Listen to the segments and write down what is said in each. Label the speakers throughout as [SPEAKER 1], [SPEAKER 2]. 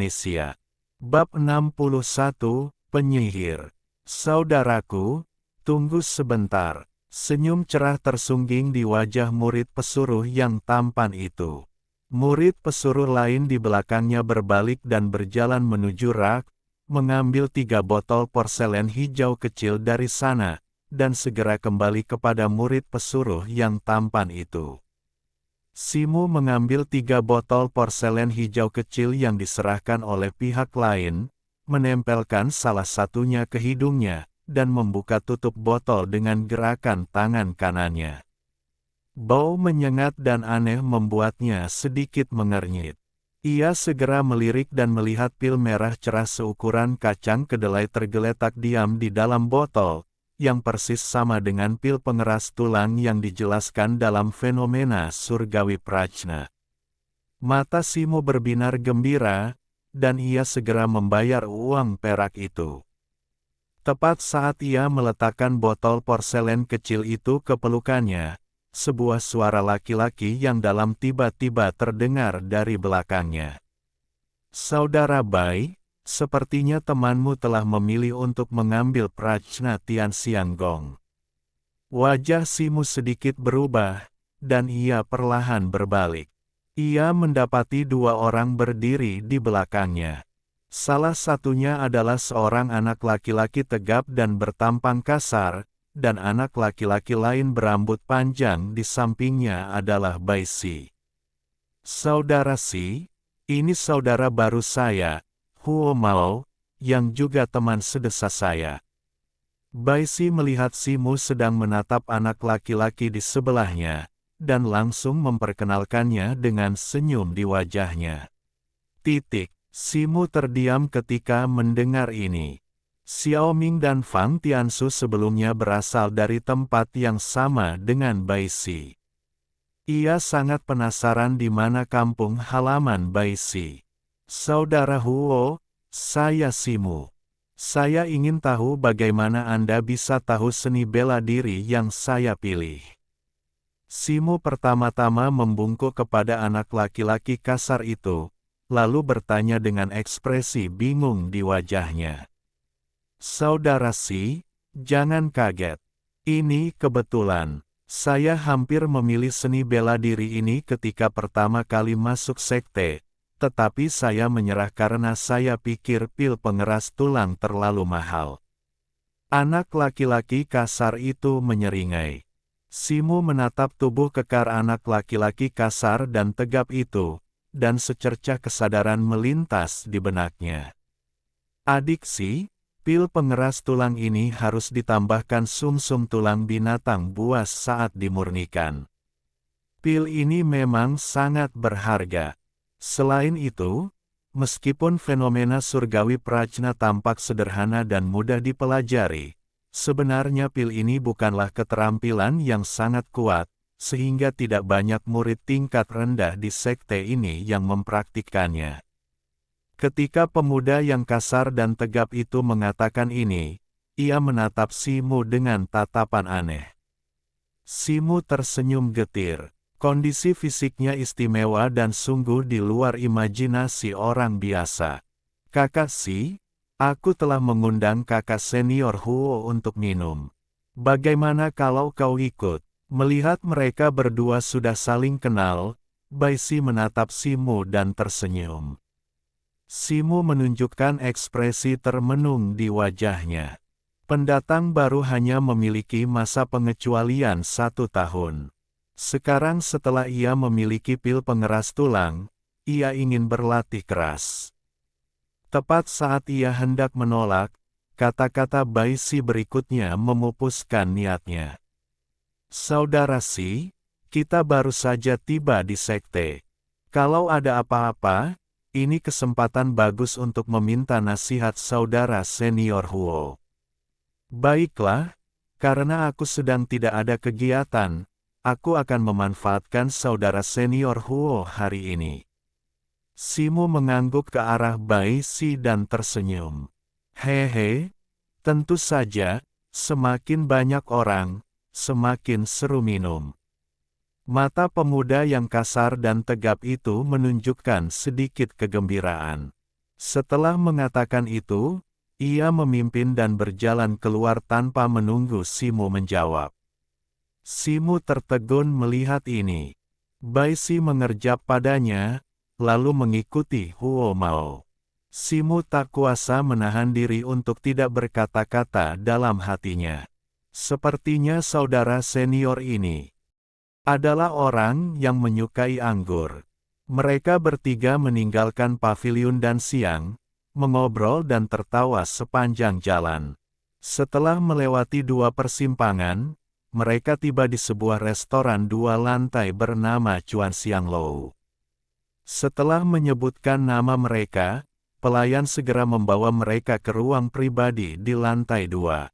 [SPEAKER 1] Indonesia. Bab 61, Penyihir. Saudaraku, tunggu sebentar. Senyum cerah tersungging di wajah murid pesuruh yang tampan itu. Murid pesuruh lain di belakangnya berbalik dan berjalan menuju rak, mengambil 3 botol porselen hijau kecil dari sana, dan segera kembali kepada murid pesuruh yang tampan itu. Simu mengambil 3 botol porselen hijau kecil yang diserahkan oleh pihak lain, menempelkan salah satunya ke hidungnya, dan membuka tutup botol dengan gerakan tangan kanannya. Bau menyengat dan aneh membuatnya sedikit mengernyit. Ia segera melirik dan melihat pil merah cerah seukuran kacang kedelai tergeletak diam di dalam botol, yang persis sama dengan pil pengeras tulang yang dijelaskan dalam fenomena surgawi prajna. Mata Simu berbinar gembira, dan ia segera membayar uang perak itu. Tepat saat ia meletakkan botol porselen kecil itu ke pelukannya, sebuah suara laki-laki yang dalam tiba-tiba terdengar dari belakangnya. "Saudara Bai, sepertinya temanmu telah memilih untuk mengambil prajna Tian Siang Gong." Wajah Simu sedikit berubah, dan ia perlahan berbalik. Ia mendapati 2 orang berdiri di belakangnya. Salah satunya adalah seorang anak laki-laki tegap dan bertampang kasar, dan anak laki-laki lain berambut panjang di sampingnya adalah Bai Si. "Saudara Si, ini saudara baru saya, Huo Mao, yang juga teman sedesa saya." Bai Si melihat Simu sedang menatap anak laki-laki di sebelahnya, dan langsung memperkenalkannya dengan senyum di wajahnya. Simu terdiam ketika mendengar ini. Xiao Ming dan Fang Tiansu sebelumnya berasal dari tempat yang sama dengan Bai Si. Ia sangat penasaran di mana kampung halaman Bai Si. "Saudara Huo, saya Simu. Saya ingin tahu bagaimana Anda bisa tahu seni bela diri yang saya pilih." Simu pertama-tama membungkuk kepada anak laki-laki kasar itu, lalu bertanya dengan ekspresi bingung di wajahnya. "Saudara Si, jangan kaget. Ini kebetulan. Saya hampir memilih seni bela diri ini ketika pertama kali masuk sekte, tetapi saya menyerah karena saya pikir pil pengeras tulang terlalu mahal." Anak laki-laki kasar itu menyeringai. Simu menatap tubuh kekar anak laki-laki kasar dan tegap itu, dan secercah kesadaran melintas di benaknya. "Adik Si, pil pengeras tulang ini harus ditambahkan sumsum tulang binatang buas saat dimurnikan. Pil ini memang sangat berharga. Selain itu, meskipun fenomena surgawi prajna tampak sederhana dan mudah dipelajari, sebenarnya pil ini bukanlah keterampilan yang sangat kuat, sehingga tidak banyak murid tingkat rendah di sekte ini yang mempraktikkannya." Ketika pemuda yang kasar dan tegap itu mengatakan ini, ia menatap Simu dengan tatapan aneh. Simu tersenyum getir. Kondisi fisiknya istimewa dan sungguh di luar imajinasi orang biasa. "Kakak Si, aku telah mengundang kakak senior Huo untuk minum. Bagaimana kalau kau ikut?" Melihat mereka berdua sudah saling kenal, Bai Si menatap Simu dan tersenyum. Simu menunjukkan ekspresi termenung di wajahnya. Pendatang baru hanya memiliki masa pengecualian 1 tahun. Sekarang setelah ia memiliki pil pengeras tulang, ia ingin berlatih keras. Tepat saat ia hendak menolak, kata-kata Bai Si berikutnya memupuskan niatnya. "Saudara Si, kita baru saja tiba di sekte. Kalau ada apa-apa, ini kesempatan bagus untuk meminta nasihat saudara senior Huo." "Baiklah, karena aku sedang tidak ada kegiatan, aku akan memanfaatkan saudara senior Huo hari ini." Simu mengangguk ke arah Bai Si dan tersenyum. "Hehe, tentu saja, semakin banyak orang, semakin seru minum." Mata pemuda yang kasar dan tegap itu menunjukkan sedikit kegembiraan. Setelah mengatakan itu, ia memimpin dan berjalan keluar tanpa menunggu Simu menjawab. Simu tertegun melihat ini. Bai Si mengerjap padanya, lalu mengikuti Huo Mao. Simu tak kuasa menahan diri untuk tidak berkata-kata dalam hatinya. Sepertinya saudara senior ini adalah orang yang menyukai anggur. Mereka bertiga meninggalkan paviliun dan siang, mengobrol dan tertawa sepanjang jalan. Setelah melewati 2 persimpangan, mereka tiba di sebuah restoran 2 lantai bernama Chuan Xiang Lou. Setelah menyebutkan nama mereka, pelayan segera membawa mereka ke ruang pribadi di lantai 2.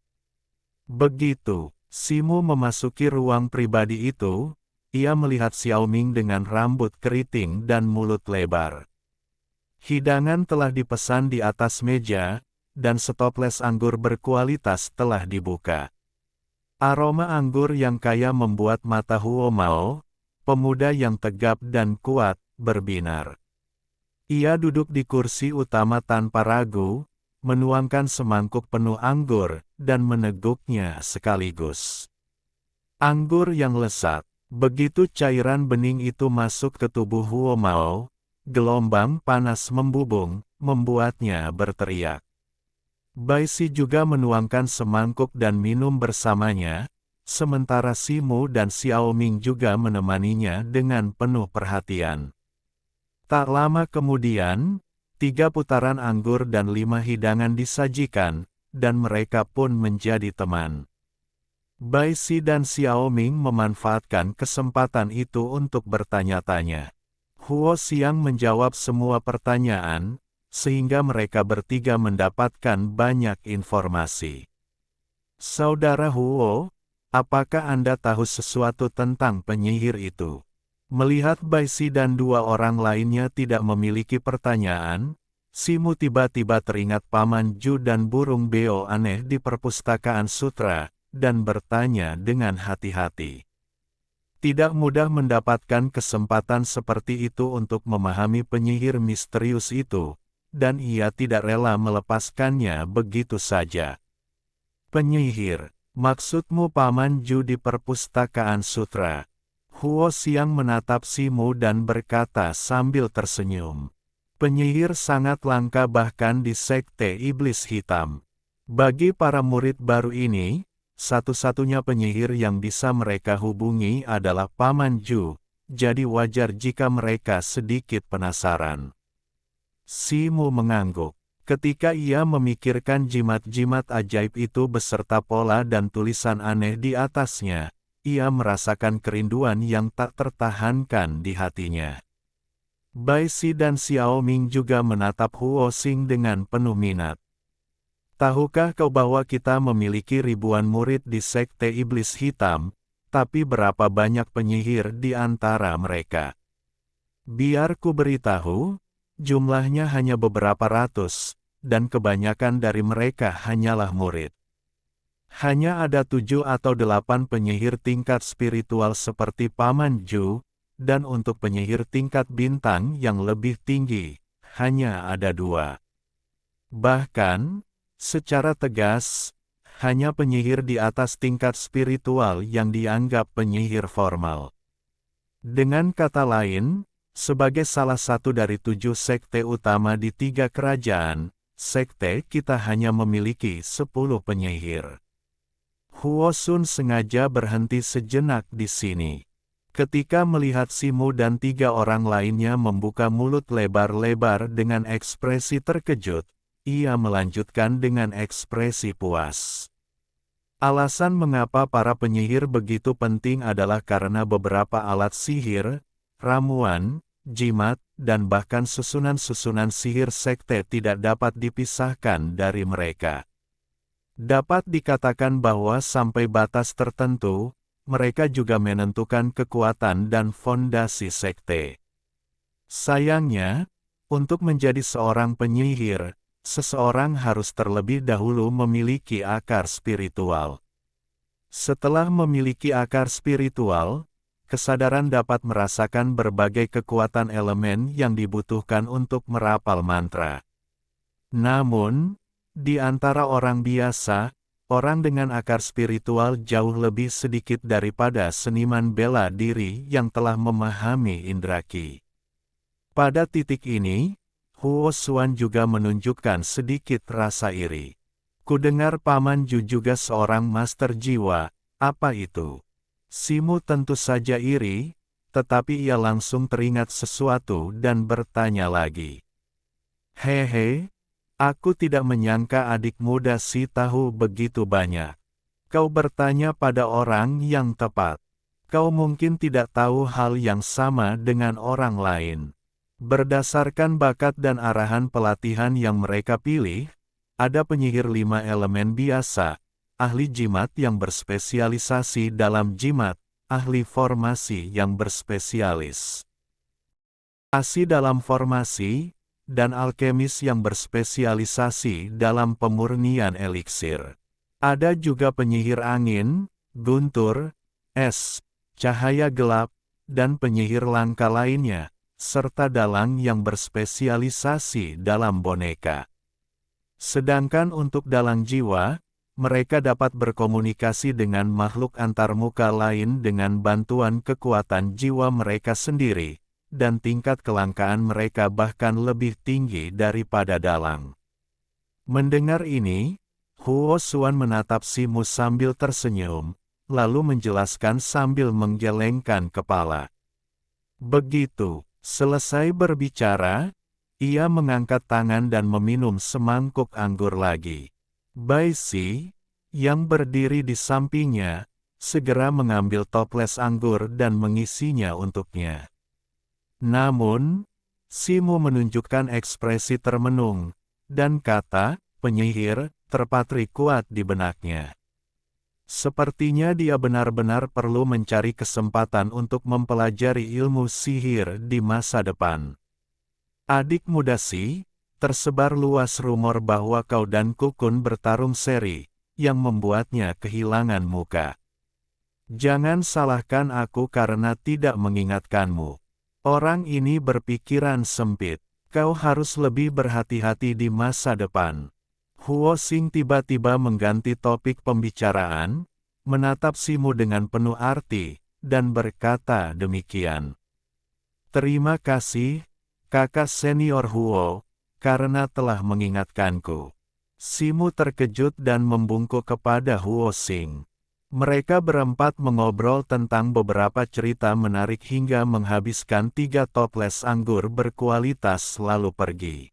[SPEAKER 1] Begitu Simu memasuki ruang pribadi itu, ia melihat Xiaoming dengan rambut keriting dan mulut lebar. Hidangan telah dipesan di atas meja, dan setoples anggur berkualitas telah dibuka. Aroma anggur yang kaya membuat mata Huo Mao, pemuda yang tegap dan kuat, berbinar. Ia duduk di kursi utama tanpa ragu, menuangkan semangkuk penuh anggur, dan meneguknya sekaligus. Anggur yang lezat. Begitu cairan bening itu masuk ke tubuh Huo Mao, gelombang panas membubung, membuatnya berteriak. Bai Si juga menuangkan semangkuk dan minum bersamanya, sementara Simu dan Xiaoming juga menemaninya dengan penuh perhatian. Tak lama kemudian, 3 putaran anggur dan 5 hidangan disajikan, dan mereka pun menjadi teman. Bai Si dan Xiaoming memanfaatkan kesempatan itu untuk bertanya-tanya. Huo Xiang menjawab semua pertanyaan, sehingga mereka bertiga mendapatkan banyak informasi. Saudara Huo, apakah Anda tahu sesuatu tentang penyihir itu? Melihat Bai Si dan 2 orang lainnya tidak memiliki pertanyaan, Simu tiba-tiba teringat Paman Ju dan burung beo aneh di perpustakaan sutra, dan bertanya dengan hati-hati. Tidak mudah mendapatkan kesempatan seperti itu untuk memahami penyihir misterius itu, dan ia tidak rela melepaskannya begitu saja. Penyihir, maksudmu Paman Ju di perpustakaan sutra? Huo Xiang menatap Simu dan berkata sambil tersenyum. Penyihir sangat langka bahkan di sekte iblis hitam. Bagi para murid baru ini, satu-satunya penyihir yang bisa mereka hubungi adalah Paman Ju, jadi wajar jika mereka sedikit penasaran. Simu mengangguk. Ketika ia memikirkan jimat-jimat ajaib itu beserta pola dan tulisan aneh di atasnya, ia merasakan kerinduan yang tak tertahankan di hatinya. Bai Si dan Xiaoming juga menatap Huo Xing dengan penuh minat. Tahukah kau bahwa kita memiliki ribuan murid di sekte iblis hitam, tapi berapa banyak penyihir di antara mereka? Biar ku beritahu, jumlahnya hanya beberapa ratus, dan kebanyakan dari mereka hanyalah murid. Hanya ada 7 atau 8 penyihir tingkat spiritual seperti Paman Ju, dan untuk penyihir tingkat bintang yang lebih tinggi, hanya ada 2. Bahkan, secara tegas, hanya penyihir di atas tingkat spiritual yang dianggap penyihir formal. Dengan kata lain, sebagai salah satu dari 7 sekte utama di 3 kerajaan, sekte kita hanya memiliki 10 penyihir. Huo Sun sengaja berhenti sejenak di sini. Ketika melihat Simu dan 3 orang lainnya membuka mulut lebar-lebar dengan ekspresi terkejut, ia melanjutkan dengan ekspresi puas. Alasan mengapa para penyihir begitu penting adalah karena beberapa alat sihir, ramuan, jimat, dan bahkan susunan-susunan sihir sekte tidak dapat dipisahkan dari mereka. Dapat dikatakan bahwa sampai batas tertentu, mereka juga menentukan kekuatan dan fondasi sekte. Sayangnya, untuk menjadi seorang penyihir, seseorang harus terlebih dahulu memiliki akar spiritual. Setelah memiliki akar spiritual, kesadaran dapat merasakan berbagai kekuatan elemen yang dibutuhkan untuk merapal mantra. Namun, di antara orang biasa, orang dengan akar spiritual jauh lebih sedikit daripada seniman bela diri yang telah memahami indra ki. Pada titik ini, Huo Xuan juga menunjukkan sedikit rasa iri. Kudengar Paman Ju juga seorang master jiwa, apa itu? Simu tentu saja iri, tetapi ia langsung teringat sesuatu dan bertanya lagi. Hehe, aku tidak menyangka adik muda si tahu begitu banyak. Kau bertanya pada orang yang tepat. Kau mungkin tidak tahu hal yang sama dengan orang lain. Berdasarkan bakat dan arahan pelatihan yang mereka pilih, ada penyihir 5 elemen biasa, ahli jimat yang berspesialisasi dalam jimat, ahli formasi yang berspesialis dalam formasi, dan alkemis yang berspesialisasi dalam pemurnian eliksir. Ada juga penyihir angin, guntur, es, cahaya gelap, dan penyihir langka lainnya, serta dalang yang berspesialisasi dalam boneka. Sedangkan untuk dalang jiwa, mereka dapat berkomunikasi dengan makhluk antarmuka lain dengan bantuan kekuatan jiwa mereka sendiri, dan tingkat kelangkaan mereka bahkan lebih tinggi daripada dalang. Mendengar ini, Huo Xuan menatap Simu sambil tersenyum, lalu menjelaskan sambil menggelengkan kepala. Begitu selesai berbicara, ia mengangkat tangan dan meminum semangkuk anggur lagi. Bai Si, yang berdiri di sampingnya, segera mengambil toples anggur dan mengisinya untuknya. Namun, Simu menunjukkan ekspresi termenung, dan kata, penyihir, terpatri kuat di benaknya. Sepertinya dia benar-benar perlu mencari kesempatan untuk mempelajari ilmu sihir di masa depan. Adik muda Si, tersebar luas rumor bahwa kau dan Kukun bertarung seri, yang membuatnya kehilangan muka. Jangan salahkan aku karena tidak mengingatkanmu. Orang ini berpikiran sempit. Kau harus lebih berhati-hati di masa depan. Huo Xing tiba-tiba mengganti topik pembicaraan, menatap Simu dengan penuh arti, dan berkata demikian. Terima kasih, kakak senior Huo, karena telah mengingatkanku. Simu terkejut dan membungkuk kepada Huo Xing. Mereka berempat mengobrol tentang beberapa cerita menarik hingga menghabiskan 3 toples anggur berkualitas lalu pergi.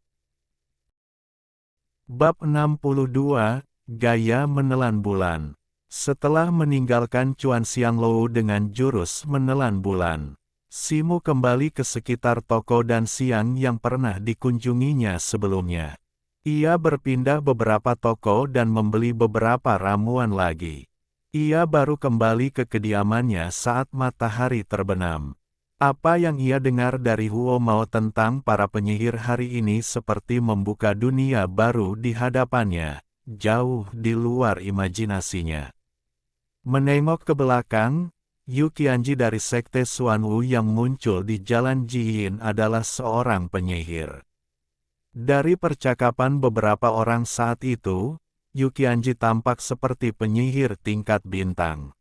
[SPEAKER 1] Bab 62, Gaya Menelan Bulan. Setelah meninggalkan Cuan Xianglou dengan jurus menelan bulan, Simu kembali ke sekitar toko dan siang yang pernah dikunjunginya sebelumnya. Ia berpindah beberapa toko dan membeli beberapa ramuan lagi. Ia baru kembali ke kediamannya saat matahari terbenam. Apa yang ia dengar dari Huo Mao tentang para penyihir hari ini seperti membuka dunia baru di hadapannya, jauh di luar imajinasinya. Menengok ke belakang, Yu Qianji dari Sekte Xuanwu yang muncul di Jalan Jiyin adalah seorang penyihir. Dari percakapan beberapa orang saat itu, Yu Qianji tampak seperti penyihir tingkat bintang.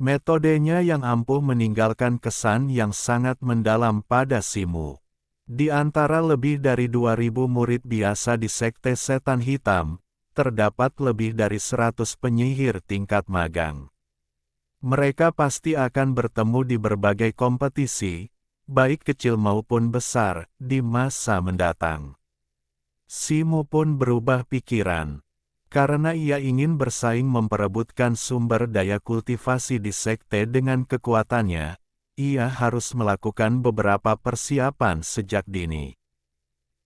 [SPEAKER 1] Metodenya yang ampuh meninggalkan kesan yang sangat mendalam pada Simu. Di antara lebih dari 2.000 murid biasa di Sekte Setan Hitam, terdapat lebih dari 100 penyihir tingkat magang. Mereka pasti akan bertemu di berbagai kompetisi, baik kecil maupun besar, di masa mendatang. Simu pun berubah pikiran. Karena ia ingin bersaing memperebutkan sumber daya kultivasi di sekte dengan kekuatannya, ia harus melakukan beberapa persiapan sejak dini.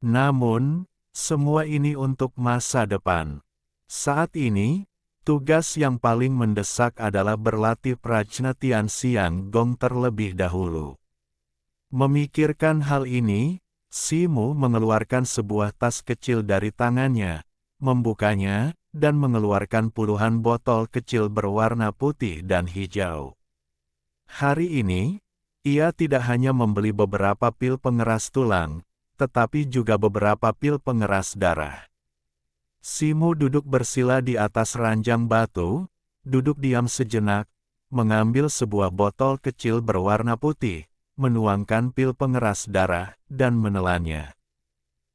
[SPEAKER 1] Namun, semua ini untuk masa depan. Saat ini, tugas yang paling mendesak adalah berlatih Prajna Tian Siang Gong terlebih dahulu. Memikirkan hal ini, Simu mengeluarkan sebuah tas kecil dari tangannya, membukanya, dan mengeluarkan puluhan botol kecil berwarna putih dan hijau. Hari ini, ia tidak hanya membeli beberapa pil pengeras tulang, tetapi juga beberapa pil pengeras darah. Simu duduk bersila di atas ranjang batu, duduk diam sejenak, mengambil sebuah botol kecil berwarna putih, menuangkan pil pengeras darah, dan menelannya.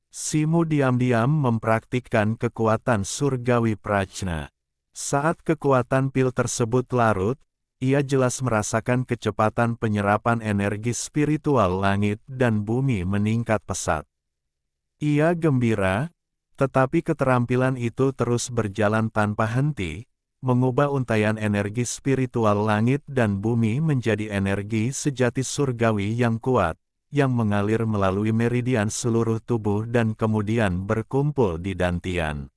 [SPEAKER 1] Simu diam-diam mempraktikkan kekuatan surgawi prajna. Saat kekuatan pil tersebut larut, ia jelas merasakan kecepatan penyerapan energi spiritual langit dan bumi meningkat pesat. Ia gembira, tetapi keterampilan itu terus berjalan tanpa henti, mengubah untaian energi spiritual langit dan bumi menjadi energi sejati surgawi yang kuat, yang mengalir melalui meridian seluruh tubuh dan kemudian berkumpul di dantian.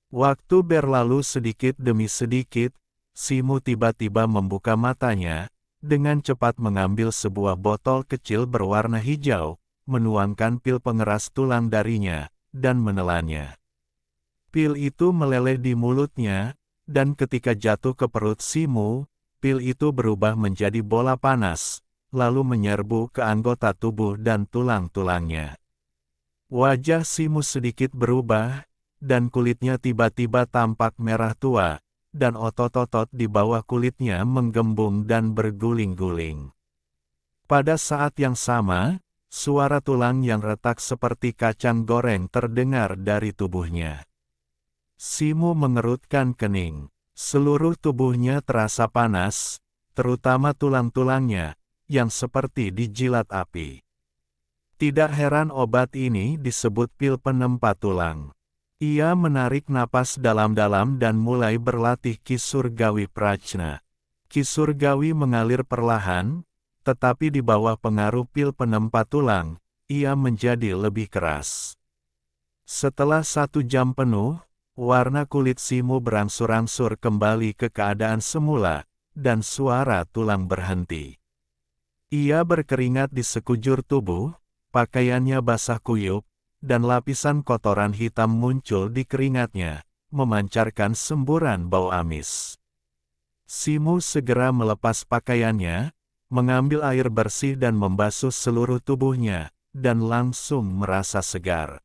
[SPEAKER 1] Waktu berlalu sedikit demi sedikit, Simu tiba-tiba membuka matanya, dengan cepat mengambil sebuah botol kecil berwarna hijau, menuangkan pil pengeras tulang darinya, dan menelannya. Pil itu meleleh di mulutnya, dan ketika jatuh ke perut Simu, pil itu berubah menjadi bola panas, lalu menyerbu ke anggota tubuh dan tulang-tulangnya. Wajah Simu sedikit berubah, dan kulitnya tiba-tiba tampak merah tua, dan otot-otot di bawah kulitnya menggembung dan berguling-guling. Pada saat yang sama, suara tulang yang retak seperti kacang goreng terdengar dari tubuhnya. Simu mengerutkan kening. Seluruh tubuhnya terasa panas, terutama tulang-tulangnya, yang seperti dijilat api. Tidak heran obat ini disebut pil penempa tulang. Ia menarik napas dalam-dalam dan mulai berlatih Ki Surgawi Prajna. Ki Surgawi mengalir perlahan, tetapi di bawah pengaruh pil penempa tulang, ia menjadi lebih keras. Setelah 1 jam penuh, warna kulit Simu berangsur-angsur kembali ke keadaan semula, dan suara tulang berhenti. Ia berkeringat di sekujur tubuh, pakaiannya basah kuyup, dan lapisan kotoran hitam muncul di keringatnya, memancarkan semburan bau amis. Simu segera melepas pakaiannya, mengambil air bersih dan membasuh seluruh tubuhnya, dan langsung merasa segar.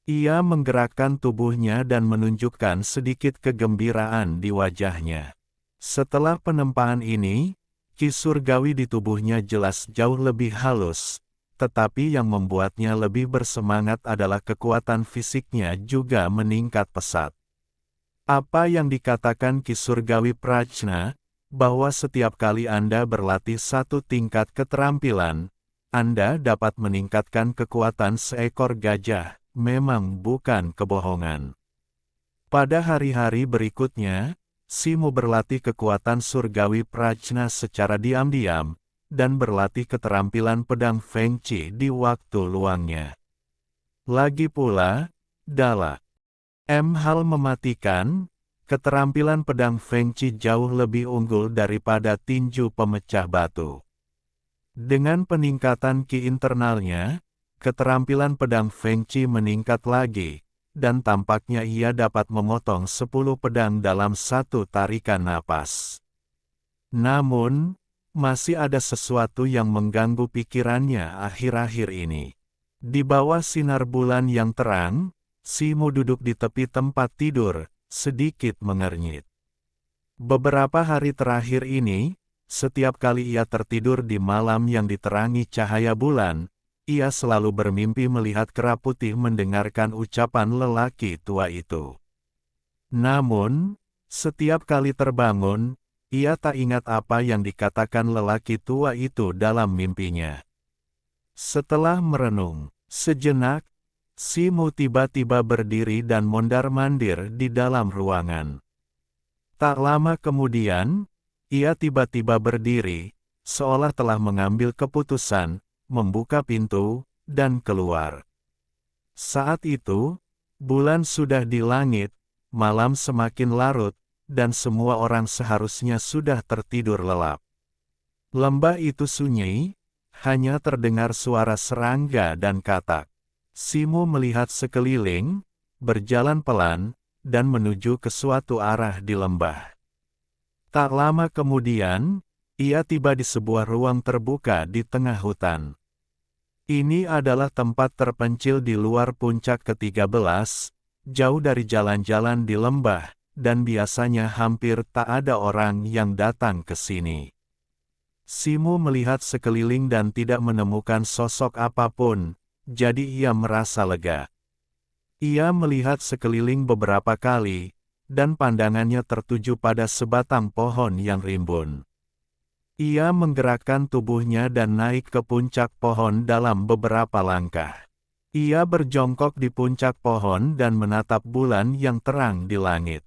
[SPEAKER 1] Ia menggerakkan tubuhnya dan menunjukkan sedikit kegembiraan di wajahnya. Setelah penempaan ini, Ki Surgawi di tubuhnya jelas jauh lebih halus, tetapi yang membuatnya lebih bersemangat adalah kekuatan fisiknya juga meningkat pesat. Apa yang dikatakan Ki Surgawi Prajna, bahwa setiap kali Anda berlatih 1 tingkat keterampilan, Anda dapat meningkatkan kekuatan seekor gajah, memang bukan kebohongan. Pada hari-hari berikutnya, Simu berlatih kekuatan surgawi prajna secara diam-diam, dan berlatih keterampilan pedang Feng Qi di waktu luangnya. Lagi pula, Dala Hal mematikan, keterampilan pedang Feng Qi jauh lebih unggul daripada tinju pemecah batu. Dengan peningkatan Qi internalnya, keterampilan pedang Feng Qi meningkat lagi, dan tampaknya ia dapat memotong 10 pedang dalam 1 tarikan napas. Namun, masih ada sesuatu yang mengganggu pikirannya akhir-akhir ini. Di bawah sinar bulan yang terang, Simu duduk di tepi tempat tidur, sedikit mengernyit. Beberapa hari terakhir ini, setiap kali ia tertidur di malam yang diterangi cahaya bulan, ia selalu bermimpi melihat kera putih mendengarkan ucapan lelaki tua itu. Namun, setiap kali terbangun, ia tak ingat apa yang dikatakan lelaki tua itu dalam mimpinya. Setelah merenung sejenak, Simu tiba-tiba berdiri dan mondar-mandir di dalam ruangan. Tak lama kemudian, ia tiba-tiba berdiri, seolah telah mengambil keputusan, membuka pintu, dan keluar. Saat itu, bulan sudah di langit, malam semakin larut, dan semua orang seharusnya sudah tertidur lelap. Lembah itu sunyi, hanya terdengar suara serangga dan katak. Simu melihat sekeliling, berjalan pelan, dan menuju ke suatu arah di lembah. Tak lama kemudian, ia tiba di sebuah ruang terbuka di tengah hutan. Ini adalah tempat terpencil di luar puncak ke-13, jauh dari jalan-jalan di lembah, dan biasanya hampir tak ada orang yang datang ke sini. Simu melihat sekeliling dan tidak menemukan sosok apapun, jadi ia merasa lega. Ia melihat sekeliling beberapa kali, dan pandangannya tertuju pada sebatang pohon yang rimbun. Ia menggerakkan tubuhnya dan naik ke puncak pohon dalam beberapa langkah. Ia berjongkok di puncak pohon dan menatap bulan yang terang di langit.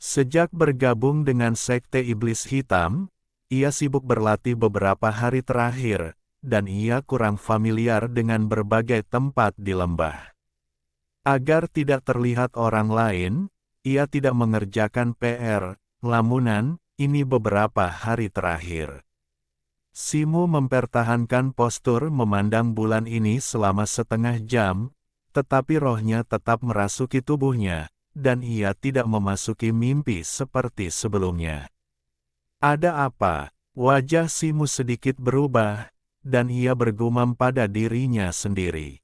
[SPEAKER 1] Sejak bergabung dengan Sekte Iblis Hitam, ia sibuk berlatih beberapa hari terakhir, dan ia kurang familiar dengan berbagai tempat di lembah. Agar tidak terlihat orang lain, ia tidak mengerjakan PR, lamunan, ini beberapa hari terakhir. Simu mempertahankan postur memandang bulan ini selama setengah jam, tetapi rohnya tetap merasuki tubuhnya, dan ia tidak memasuki mimpi seperti sebelumnya. Ada apa? Wajah Simu sedikit berubah, dan ia bergumam pada dirinya sendiri.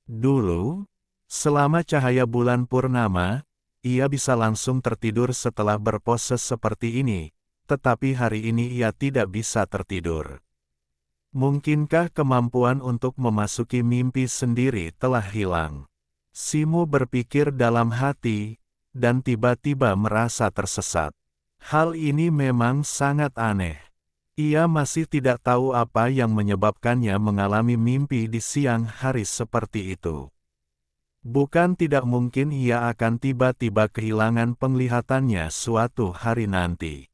[SPEAKER 1] Dulu, selama cahaya bulan purnama, ia bisa langsung tertidur setelah berpose seperti ini, tetapi hari ini ia tidak bisa tertidur. Mungkinkah kemampuan untuk memasuki mimpi sendiri telah hilang? Simu berpikir dalam hati, dan tiba-tiba merasa tersesat. Hal ini memang sangat aneh. Ia masih tidak tahu apa yang menyebabkannya mengalami mimpi di siang hari seperti itu. Bukan tidak mungkin ia akan tiba-tiba kehilangan penglihatannya suatu hari nanti.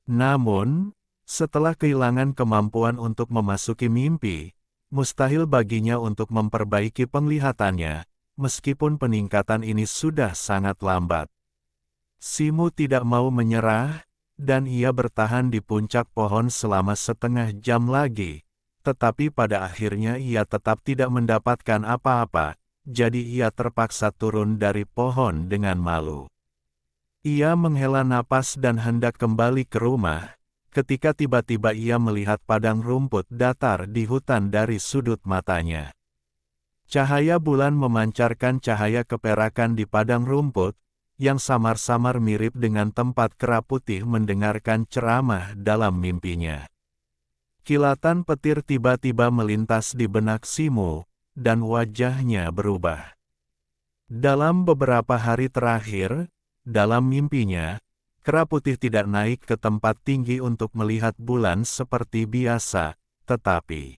[SPEAKER 1] Namun, setelah kehilangan kemampuan untuk memasuki mimpi, mustahil baginya untuk memperbaiki penglihatannya, meskipun peningkatan ini sudah sangat lambat. Simu tidak mau menyerah, dan ia bertahan di puncak pohon selama setengah jam lagi, tetapi pada akhirnya ia tetap tidak mendapatkan apa-apa. Jadi ia terpaksa turun dari pohon dengan malu. Ia menghela napas dan hendak kembali ke rumah, ketika tiba-tiba ia melihat padang rumput datar di hutan dari sudut matanya. Cahaya bulan memancarkan cahaya keperakan di padang rumput, yang samar-samar mirip dengan tempat kera putih mendengarkan ceramah dalam mimpinya. Kilatan petir tiba-tiba melintas di benak Simu, dan wajahnya berubah. Dalam beberapa hari terakhir, dalam mimpinya, kera putih tidak naik ke tempat tinggi untuk melihat bulan seperti biasa, tetapi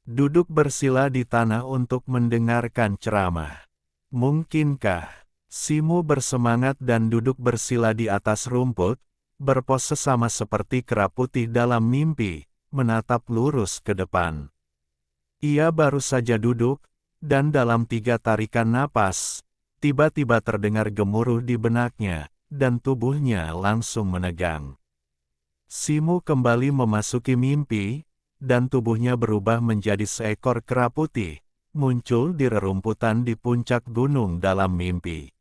[SPEAKER 1] duduk bersila di tanah untuk mendengarkan ceramah. Mungkinkah Simu bersemangat dan duduk bersila di atas rumput, berpose sama seperti kera putih dalam mimpi, menatap lurus ke depan. Ia baru saja duduk, dan dalam 3 tarikan napas, tiba-tiba terdengar gemuruh di benaknya, dan tubuhnya langsung menegang. Simu kembali memasuki mimpi, dan tubuhnya berubah menjadi seekor kera putih, muncul di rerumputan di puncak gunung dalam mimpi.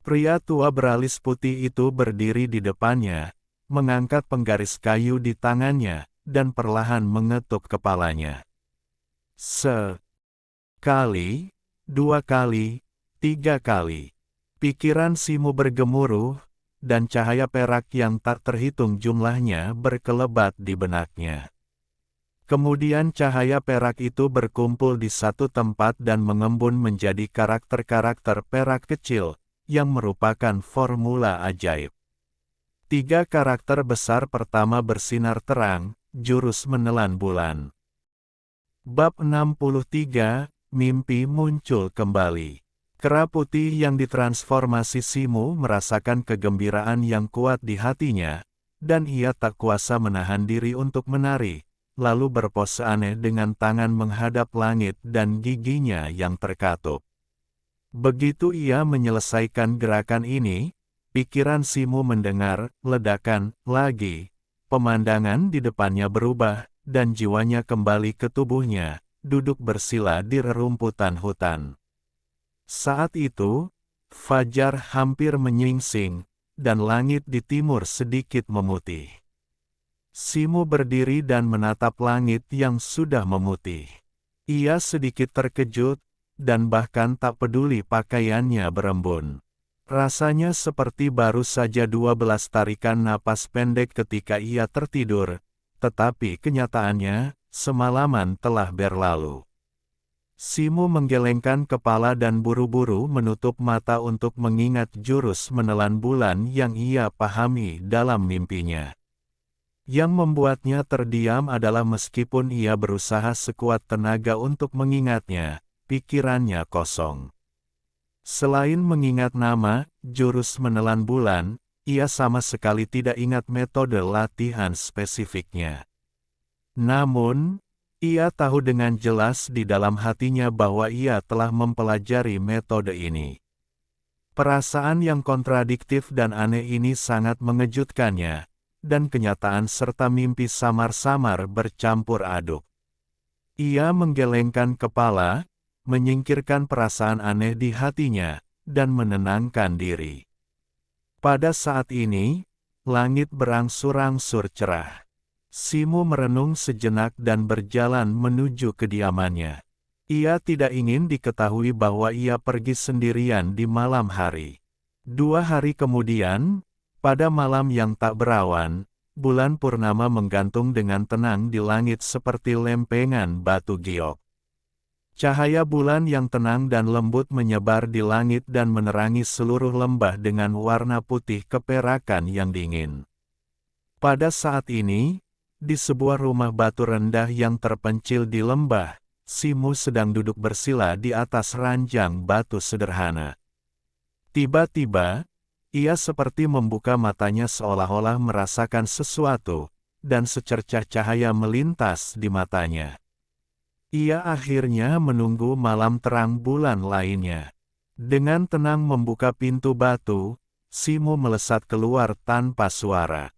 [SPEAKER 1] Pria tua beralis putih itu berdiri di depannya, mengangkat penggaris kayu di tangannya, dan perlahan mengetuk kepalanya. Sekali, 2 kali, 3 kali. Pikiran Simu bergemuruh, dan cahaya perak yang tak terhitung jumlahnya berkelebat di benaknya. Kemudian cahaya perak itu berkumpul di satu tempat dan mengembun menjadi karakter-karakter perak kecil, yang merupakan formula ajaib. 3 karakter besar pertama bersinar terang, jurus menelan bulan. Bab 63, Mimpi muncul kembali. Kera putih yang ditransformasi Simu merasakan kegembiraan yang kuat di hatinya, dan ia tak kuasa menahan diri untuk menari, lalu berpose aneh dengan tangan menghadap langit dan giginya yang terkatup. Begitu ia menyelesaikan gerakan ini, pikiran Simu mendengar ledakan lagi. Pemandangan di depannya berubah, dan jiwanya kembali ke tubuhnya, duduk bersila di rerumputan hutan. Saat itu, fajar hampir menyingsing, dan langit di timur sedikit memutih. Simo berdiri dan menatap langit yang sudah memutih. Ia sedikit terkejut, dan bahkan tak peduli pakaiannya berembun. Rasanya seperti baru saja 12 tarikan napas pendek ketika ia tertidur, tetapi kenyataannya, semalaman telah berlalu. Simo menggelengkan kepala dan buru-buru menutup mata untuk mengingat jurus menelan bulan yang ia pahami dalam mimpinya. Yang membuatnya terdiam adalah meskipun ia berusaha sekuat tenaga untuk mengingatnya, pikirannya kosong. Selain mengingat nama, jurus menelan bulan, ia sama sekali tidak ingat metode latihan spesifiknya. Namun, ia tahu dengan jelas di dalam hatinya bahwa ia telah mempelajari metode ini. Perasaan yang kontradiktif dan aneh ini sangat mengejutkannya, dan kenyataan serta mimpi samar-samar bercampur aduk. Ia menggelengkan kepala, menyingkirkan perasaan aneh di hatinya, dan menenangkan diri. Pada saat ini, langit berangsur-angsur cerah. Simo merenung sejenak dan berjalan menuju kediamannya. Ia tidak ingin diketahui bahwa ia pergi sendirian di malam hari. 2 hari kemudian, pada malam yang tak berawan, bulan purnama menggantung dengan tenang di langit seperti lempengan batu giok. Cahaya bulan yang tenang dan lembut menyebar di langit dan menerangi seluruh lembah dengan warna putih keperakan yang dingin. Pada saat ini, di sebuah rumah batu rendah yang terpencil di lembah, Simo sedang duduk bersila di atas ranjang batu sederhana. Tiba-tiba, ia seperti membuka matanya seolah-olah merasakan sesuatu, dan secercah cahaya melintas di matanya. Ia akhirnya menunggu malam terang bulan lainnya. Dengan tenang membuka pintu batu, Simo melesat keluar tanpa suara.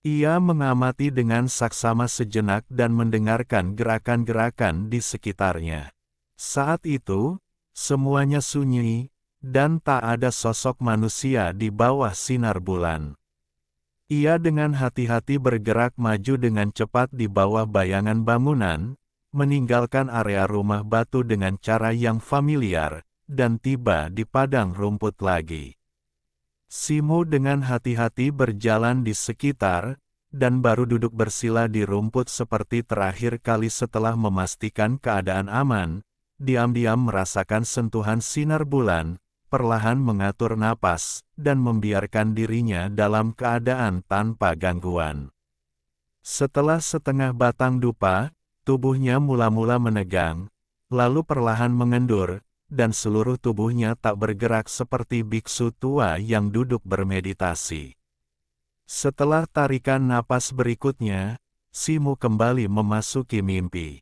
[SPEAKER 1] Ia mengamati dengan saksama sejenak dan mendengarkan gerakan-gerakan di sekitarnya. Saat itu, semuanya sunyi, dan tak ada sosok manusia di bawah sinar bulan. Ia dengan hati-hati bergerak maju dengan cepat di bawah bayangan bangunan, meninggalkan area rumah batu dengan cara yang familiar, dan tiba di padang rumput lagi. Simo dengan hati-hati berjalan di sekitar, dan baru duduk bersila di rumput seperti terakhir kali setelah memastikan keadaan aman, diam-diam merasakan sentuhan sinar bulan, perlahan mengatur napas, dan membiarkan dirinya dalam keadaan tanpa gangguan. Setelah setengah batang dupa, tubuhnya mula-mula menegang, lalu perlahan mengendur, dan seluruh tubuhnya tak bergerak seperti biksu tua yang duduk bermeditasi. Setelah tarikan napas berikutnya, Simo kembali memasuki mimpi.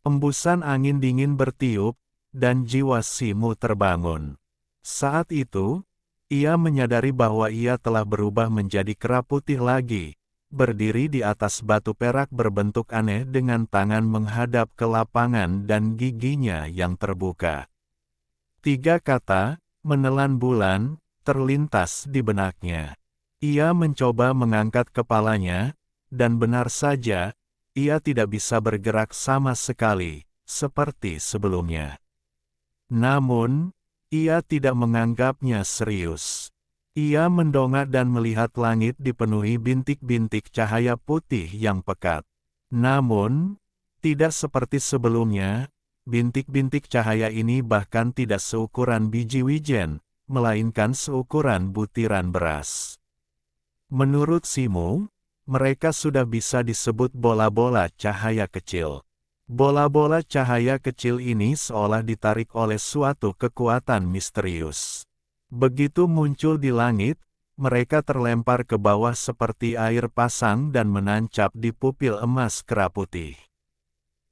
[SPEAKER 1] Embusan angin dingin bertiup, dan jiwa Simo terbangun. Saat itu, ia menyadari bahwa ia telah berubah menjadi kera putih lagi, berdiri di atas batu perak berbentuk aneh dengan tangan menghadap ke lapangan dan giginya yang terbuka. 3 kata, menelan bulan, terlintas di benaknya. Ia mencoba mengangkat kepalanya, dan benar saja, ia tidak bisa bergerak sama sekali, seperti sebelumnya. Namun, ia tidak menganggapnya serius. Ia mendongak dan melihat langit dipenuhi bintik-bintik cahaya putih yang pekat. Namun, tidak seperti sebelumnya, bintik-bintik cahaya ini bahkan tidak seukuran biji wijen, melainkan seukuran butiran beras. Menurut Simo, mereka sudah bisa disebut bola-bola cahaya kecil. Bola-bola cahaya kecil ini seolah ditarik oleh suatu kekuatan misterius. Begitu muncul di langit, mereka terlempar ke bawah seperti air pasang dan menancap di pupil emas kera putih.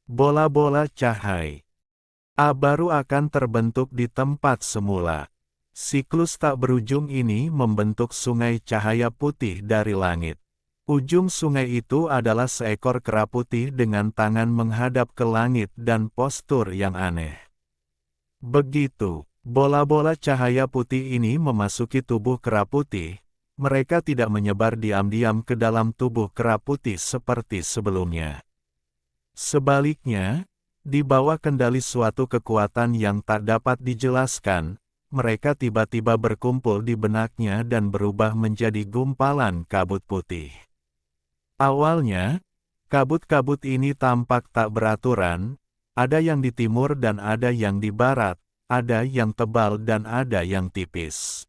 [SPEAKER 1] Bola-bola cahaya baru akan terbentuk di tempat semula. Siklus tak berujung ini membentuk sungai cahaya putih dari langit. Ujung sungai itu adalah seekor kera putih dengan tangan menghadap ke langit dan postur yang aneh. Begitu bola-bola cahaya putih ini memasuki tubuh kera putih, Mereka tidak menyebar diam-diam ke dalam tubuh kera putih seperti sebelumnya. Sebaliknya, di bawah kendali suatu kekuatan yang tak dapat dijelaskan, mereka tiba-tiba berkumpul di benaknya dan berubah menjadi gumpalan kabut putih. Awalnya, kabut-kabut ini tampak tak beraturan, ada yang di timur dan ada yang di barat, ada yang tebal dan ada yang tipis.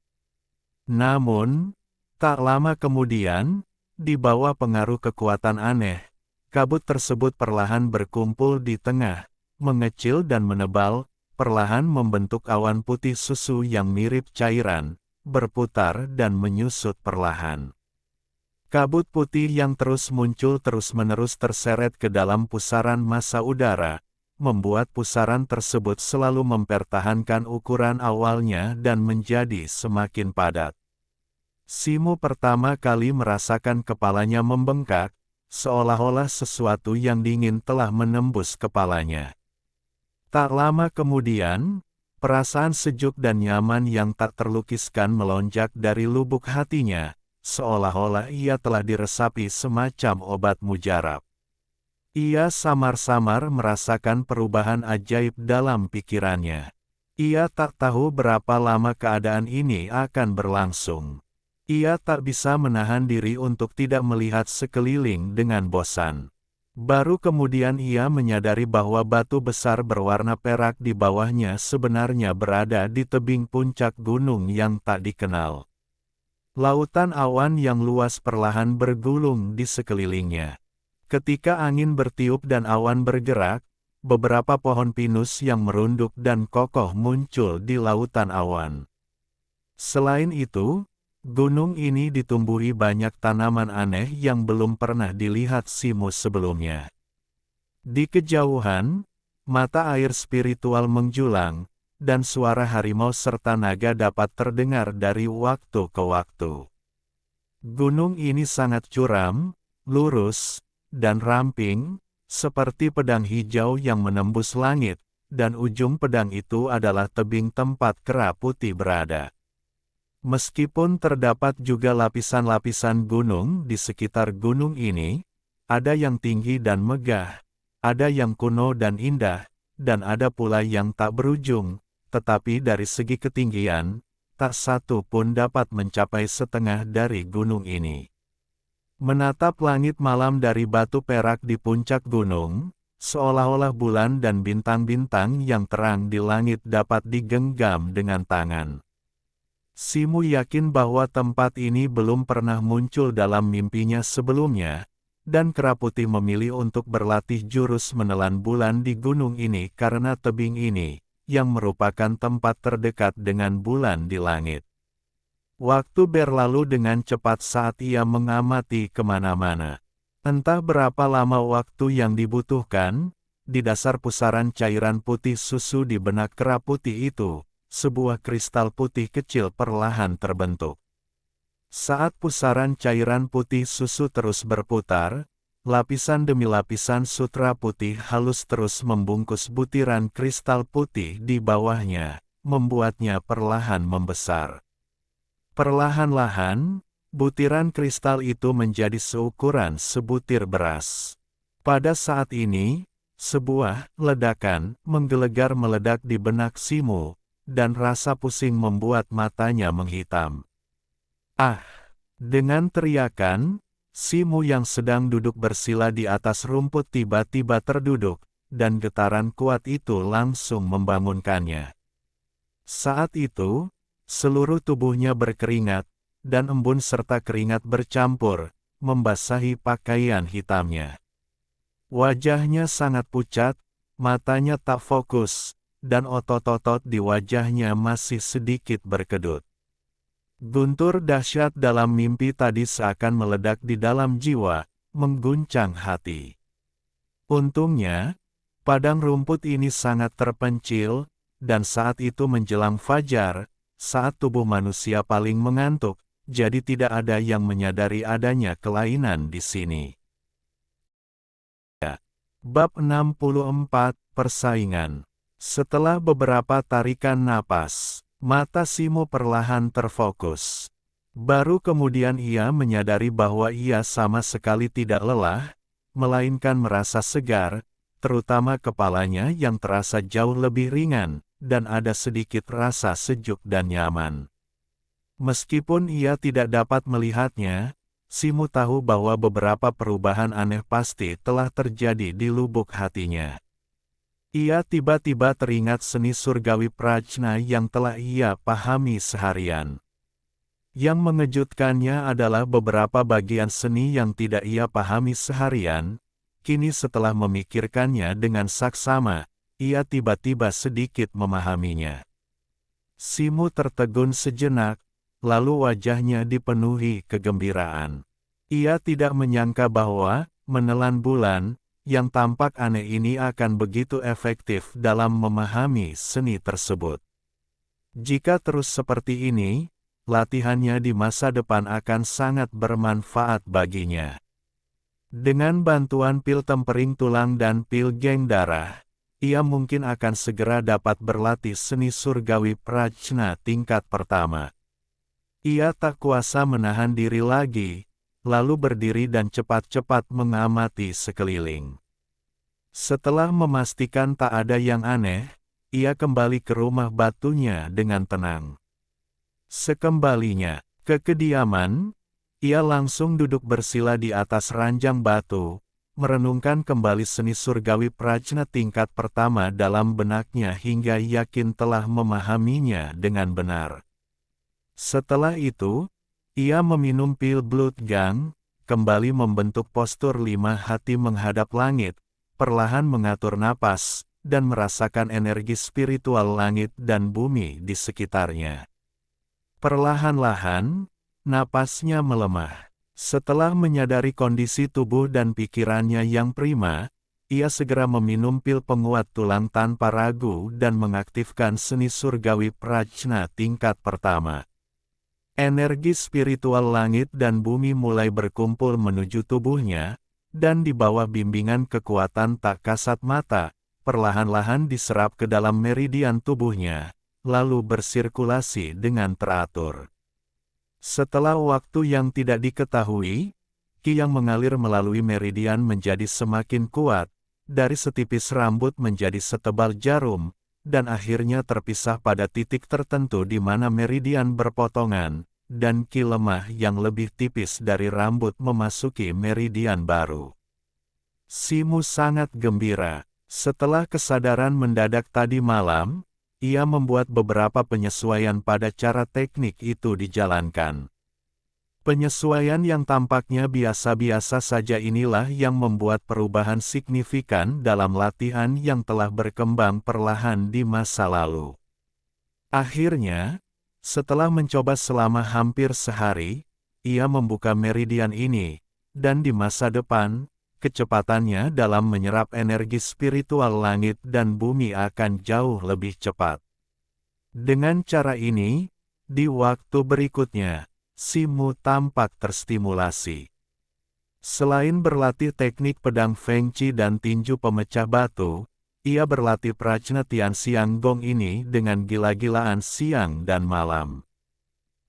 [SPEAKER 1] Namun, tak lama kemudian, di bawah pengaruh kekuatan aneh, kabut tersebut perlahan berkumpul di tengah, mengecil dan menebal, perlahan membentuk awan putih susu yang mirip cairan, berputar dan menyusut perlahan. Kabut putih yang terus muncul terus-menerus terseret ke dalam pusaran massa udara, membuat pusaran tersebut selalu mempertahankan ukuran awalnya dan menjadi semakin padat. Simo pertama kali merasakan kepalanya membengkak, seolah-olah sesuatu yang dingin telah menembus kepalanya. Tak lama kemudian, perasaan sejuk dan nyaman yang tak terlukiskan melonjak dari lubuk hatinya, seolah-olah ia telah diresapi semacam obat mujarab. Ia samar-samar merasakan perubahan ajaib dalam pikirannya. Ia tak tahu berapa lama keadaan ini akan berlangsung. Ia tak bisa menahan diri untuk tidak melihat sekeliling dengan bosan. Baru kemudian ia menyadari bahwa batu besar berwarna perak di bawahnya sebenarnya berada di tebing puncak gunung yang tak dikenal. Lautan awan yang luas perlahan bergulung di sekelilingnya. Ketika angin bertiup dan awan bergerak, beberapa pohon pinus yang merunduk dan kokoh muncul di lautan awan. Selain itu, gunung ini ditumbuhi banyak tanaman aneh yang belum pernah dilihat Simo sebelumnya. Di kejauhan, mata air spiritual menjulang, dan suara harimau serta naga dapat terdengar dari waktu ke waktu. Gunung ini sangat curam, lurus, dan ramping, seperti pedang hijau yang menembus langit, dan ujung pedang itu adalah tebing tempat kera putih berada. Meskipun terdapat juga lapisan-lapisan gunung di sekitar gunung ini, ada yang tinggi dan megah, ada yang kuno dan indah, dan ada pula yang tak berujung, tetapi dari segi ketinggian, tak satu pun dapat mencapai setengah dari gunung ini. Menatap langit malam dari batu perak di puncak gunung, seolah-olah bulan dan bintang-bintang yang terang di langit dapat digenggam dengan tangan. Simo yakin bahwa tempat ini belum pernah muncul dalam mimpinya sebelumnya, dan kera putih memilih untuk berlatih jurus menelan bulan di gunung ini karena tebing ini, yang merupakan tempat terdekat dengan bulan di langit. Waktu berlalu dengan cepat saat ia mengamati kemana-mana. Entah berapa lama waktu yang dibutuhkan, di dasar pusaran cairan putih susu di benak kera putih itu, sebuah kristal putih kecil perlahan terbentuk. Saat pusaran cairan putih susu terus berputar, lapisan demi lapisan sutra putih halus terus membungkus butiran kristal putih di bawahnya, membuatnya perlahan membesar. Perlahan-lahan, butiran kristal itu menjadi seukuran sebutir beras. Pada saat ini, sebuah ledakan menggelegar meledak di benak Simo, dan rasa pusing membuat matanya menghitam. Ah! Dengan teriakan, Simo yang sedang duduk bersila di atas rumput tiba-tiba terduduk, dan getaran kuat itu langsung membangunkannya. Saat itu, seluruh tubuhnya berkeringat, dan embun serta keringat bercampur, membasahi pakaian hitamnya. Wajahnya sangat pucat, matanya tak fokus, dan otot-otot di wajahnya masih sedikit berkedut. Guntur dahsyat dalam mimpi tadi seakan meledak di dalam jiwa, mengguncang hati. Untungnya, padang rumput ini sangat terpencil, dan saat itu menjelang fajar, saat tubuh manusia paling mengantuk, jadi tidak ada yang menyadari adanya kelainan di sini. Bab 64, Persaingan. Setelah beberapa tarikan napas, mata Simo perlahan terfokus. Baru kemudian ia menyadari bahwa ia sama sekali tidak lelah, melainkan merasa segar, terutama kepalanya yang terasa jauh lebih ringan, dan ada sedikit rasa sejuk dan nyaman. Meskipun ia tidak dapat melihatnya, Simu tahu bahwa beberapa perubahan aneh pasti telah terjadi di lubuk hatinya. Ia tiba-tiba teringat seni surgawi prajna yang telah ia pahami seharian. Yang mengejutkannya adalah beberapa bagian seni yang tidak ia pahami seharian, kini setelah memikirkannya dengan saksama, ia tiba-tiba sedikit memahaminya. Simu tertegun sejenak, lalu wajahnya dipenuhi kegembiraan. Ia tidak menyangka bahwa, menelan bulan, yang tampak aneh ini akan begitu efektif dalam memahami seni tersebut. Jika terus seperti ini, latihannya di masa depan akan sangat bermanfaat baginya. Dengan bantuan pil tempering tulang dan pil geng darah, ia mungkin akan segera dapat berlatih seni surgawi prajna tingkat pertama. Ia tak kuasa menahan diri lagi, lalu berdiri dan cepat-cepat mengamati sekeliling. Setelah memastikan tak ada yang aneh, ia kembali ke rumah batunya dengan tenang. Sekembalinya ke kediaman, ia langsung duduk bersila di atas ranjang batu, merenungkan kembali seni surgawi prajna tingkat pertama dalam benaknya hingga yakin telah memahaminya dengan benar. Setelah itu, ia meminum pil blood gang, kembali membentuk postur 5 hati menghadap langit, perlahan mengatur napas, dan merasakan energi spiritual langit dan bumi di sekitarnya. Perlahan-lahan, napasnya melemah. Setelah menyadari kondisi tubuh dan pikirannya yang prima, ia segera meminum pil penguat tulang tanpa ragu dan mengaktifkan seni surgawi prajna tingkat pertama. Energi spiritual langit dan bumi mulai berkumpul menuju tubuhnya, dan di bawah bimbingan kekuatan tak kasat mata, perlahan-lahan diserap ke dalam meridian tubuhnya, lalu bersirkulasi dengan teratur. Setelah waktu yang tidak diketahui, ki yang mengalir melalui meridian menjadi semakin kuat, dari setipis rambut menjadi setebal jarum, dan akhirnya terpisah pada titik tertentu di mana meridian berpotongan, dan ki lemah yang lebih tipis dari rambut memasuki meridian baru. Simu sangat gembira. Setelah kesadaran mendadak tadi malam, ia membuat beberapa penyesuaian pada cara teknik itu dijalankan. Penyesuaian yang tampaknya biasa-biasa saja inilah yang membuat perubahan signifikan dalam latihan yang telah berkembang perlahan di masa lalu. Akhirnya, setelah mencoba selama hampir sehari, ia membuka meridian ini, dan di masa depan, kecepatannya dalam menyerap energi spiritual langit dan bumi akan jauh lebih cepat. Dengan cara ini, di waktu berikutnya, Simu tampak terstimulasi. Selain berlatih teknik pedang Feng Qi dan tinju pemecah batu, ia berlatih prajna Tian Siang Gong ini dengan gila-gilaan siang dan malam.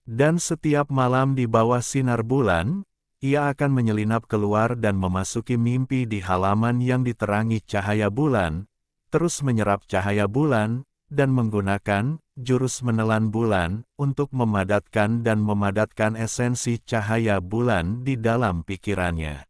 [SPEAKER 1] Dan setiap malam di bawah sinar bulan, ia akan menyelinap keluar dan memasuki mimpi di halaman yang diterangi cahaya bulan, terus menyerap cahaya bulan, dan menggunakan jurus menelan bulan untuk memadatkan esensi cahaya bulan di dalam pikirannya.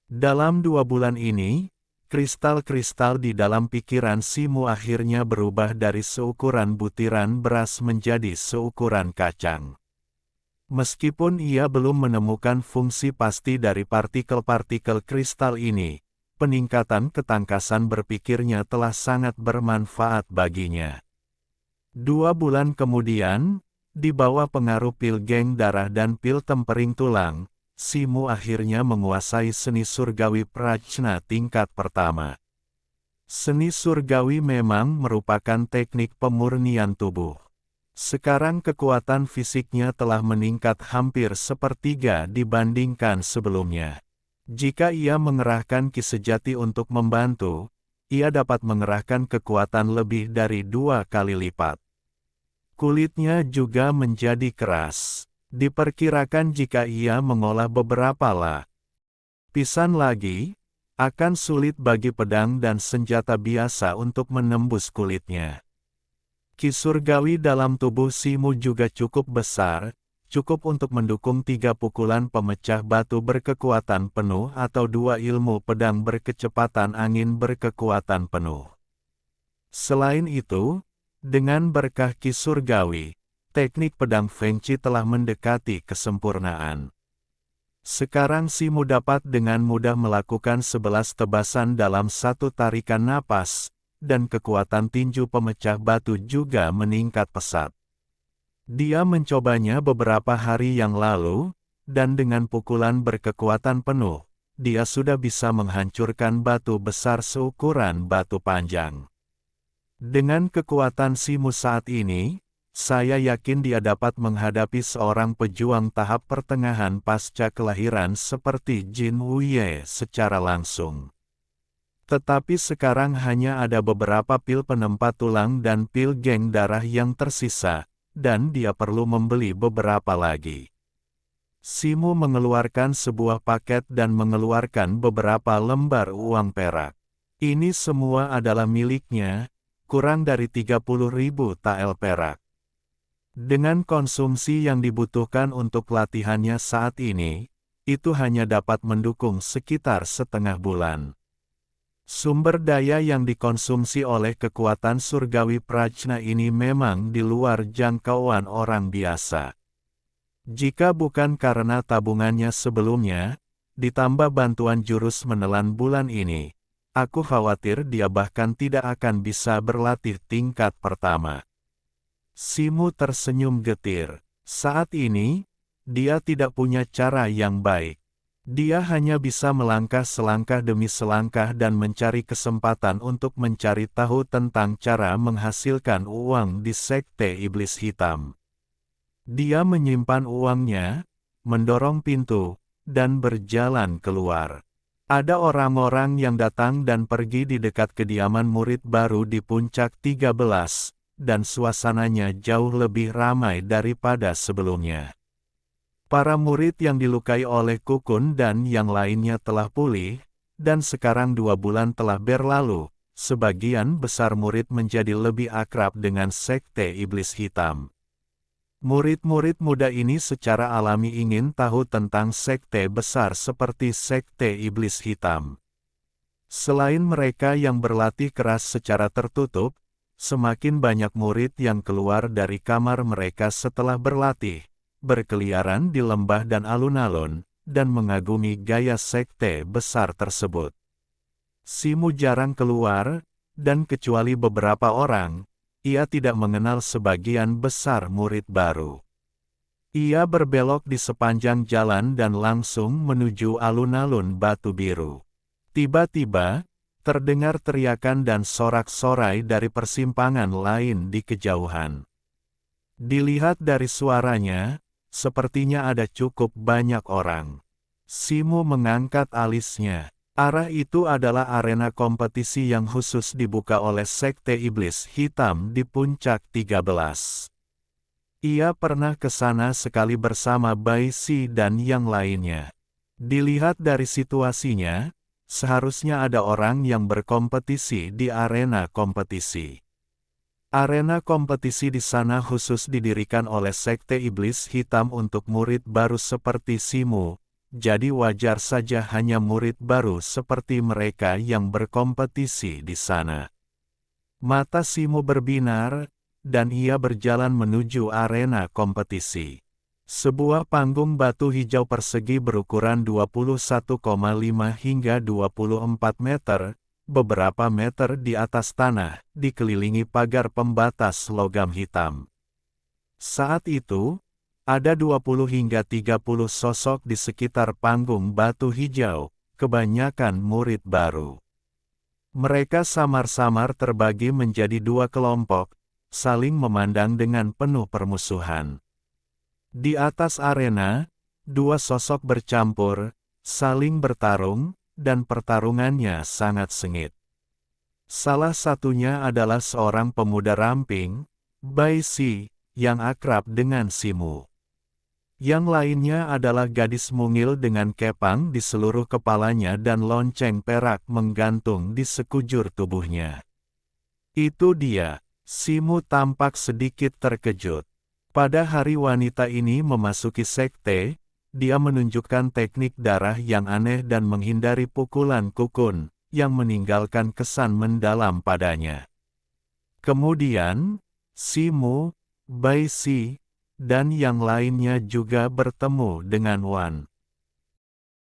[SPEAKER 1] Dalam 2 bulan ini, kristal-kristal di dalam pikiran Simu akhirnya berubah dari seukuran butiran beras menjadi seukuran kacang. Meskipun ia belum menemukan fungsi pasti dari partikel-partikel kristal ini, peningkatan ketangkasan berpikirnya telah sangat bermanfaat baginya. 2 bulan kemudian, di bawah pengaruh pil geng darah dan pil tempering tulang, Simu akhirnya menguasai seni surgawi prajna tingkat pertama. Seni surgawi memang merupakan teknik pemurnian tubuh. Sekarang kekuatan fisiknya telah meningkat hampir sepertiga dibandingkan sebelumnya. Jika ia mengerahkan ki sejati untuk membantu, ia dapat mengerahkan kekuatan lebih dari 2 kali lipat. Kulitnya juga menjadi keras. Diperkirakan jika ia mengolah beberapa lapisan lagi, akan sulit bagi pedang dan senjata biasa untuk menembus kulitnya. Ki surgawi dalam tubuh Simu juga cukup besar, cukup untuk mendukung 3 pukulan pemecah batu berkekuatan penuh atau 2 ilmu pedang berkecepatan angin berkekuatan penuh. Selain itu, dengan berkah Ki surgawi, teknik pedang Feng Qi telah mendekati kesempurnaan. Sekarang Simu dapat dengan mudah melakukan 11 tebasan dalam satu tarikan napas, dan kekuatan tinju pemecah batu juga meningkat pesat. Dia mencobanya beberapa hari yang lalu, dan dengan pukulan berkekuatan penuh, dia sudah bisa menghancurkan batu besar seukuran batu panjang. Dengan kekuatan Simu saat ini, saya yakin dia dapat menghadapi seorang pejuang tahap pertengahan pasca kelahiran seperti Jin Wuye secara langsung. Tetapi sekarang hanya ada beberapa pil penempat tulang dan pil geng darah yang tersisa, dan dia perlu membeli beberapa lagi. Simu mengeluarkan sebuah paket dan mengeluarkan beberapa lembar uang perak. Ini semua adalah miliknya, kurang dari 30.000 tael perak. Dengan konsumsi yang dibutuhkan untuk latihannya saat ini, itu hanya dapat mendukung sekitar setengah bulan. Sumber daya yang dikonsumsi oleh kekuatan surgawi Prajna ini memang di luar jangkauan orang biasa. Jika bukan karena tabungannya sebelumnya, ditambah bantuan jurus menelan bulan ini, aku khawatir dia bahkan tidak akan bisa berlatih tingkat pertama. Simu tersenyum getir. Saat ini, dia tidak punya cara yang baik. Dia hanya bisa melangkah selangkah demi selangkah dan mencari kesempatan untuk mencari tahu tentang cara menghasilkan uang di Sekte Iblis Hitam. Dia menyimpan uangnya, mendorong pintu, dan berjalan keluar. Ada orang-orang yang datang dan pergi di dekat kediaman murid baru di puncak 13. Dan suasananya jauh lebih ramai daripada sebelumnya. Para murid yang dilukai oleh Kukun dan yang lainnya telah pulih, dan sekarang 2 bulan telah berlalu, sebagian besar murid menjadi lebih akrab dengan Sekte Iblis Hitam. Murid-murid muda ini secara alami ingin tahu tentang sekte besar seperti Sekte Iblis Hitam. Selain mereka yang berlatih keras secara tertutup, semakin banyak murid yang keluar dari kamar mereka setelah berlatih, berkeliaran di lembah dan alun-alun, dan mengagumi gaya sekte besar tersebut. Simu jarang keluar, dan kecuali beberapa orang, ia tidak mengenal sebagian besar murid baru. Ia berbelok di sepanjang jalan dan langsung menuju alun-alun Batu Biru. Tiba-tiba, terdengar teriakan dan sorak-sorai dari persimpangan lain di kejauhan. Dilihat dari suaranya, sepertinya ada cukup banyak orang. Simu mengangkat alisnya. Arah itu adalah arena kompetisi yang khusus dibuka oleh Sekte Iblis Hitam di puncak 13. Ia pernah ke sana sekali bersama Bai Si dan yang lainnya. Dilihat dari situasinya, seharusnya ada orang yang berkompetisi di arena kompetisi. Arena kompetisi di sana khusus didirikan oleh Sekte Iblis Hitam untuk murid baru seperti Simu, jadi wajar saja hanya murid baru seperti mereka yang berkompetisi di sana. Mata Simu berbinar, dan ia berjalan menuju arena kompetisi. Sebuah panggung batu hijau persegi berukuran 21,5 hingga 24 meter, beberapa meter di atas tanah, dikelilingi pagar pembatas logam hitam. Saat itu, ada 20 hingga 30 sosok di sekitar panggung batu hijau, kebanyakan murid baru. Mereka samar-samar terbagi menjadi 2 kelompok, saling memandang dengan penuh permusuhan. Di atas arena, 2 sosok bercampur, saling bertarung, dan pertarungannya sangat sengit. Salah satunya adalah seorang pemuda ramping, Bai Si, yang akrab dengan Simu. Yang lainnya adalah gadis mungil dengan kepang di seluruh kepalanya dan lonceng perak menggantung di sekujur tubuhnya. Itu dia. Simu tampak sedikit terkejut. Pada hari wanita ini memasuki sekte, dia menunjukkan teknik darah yang aneh dan menghindari pukulan kukun, yang meninggalkan kesan mendalam padanya. Kemudian, Simu, Bai Si, dan yang lainnya juga bertemu dengan Wan.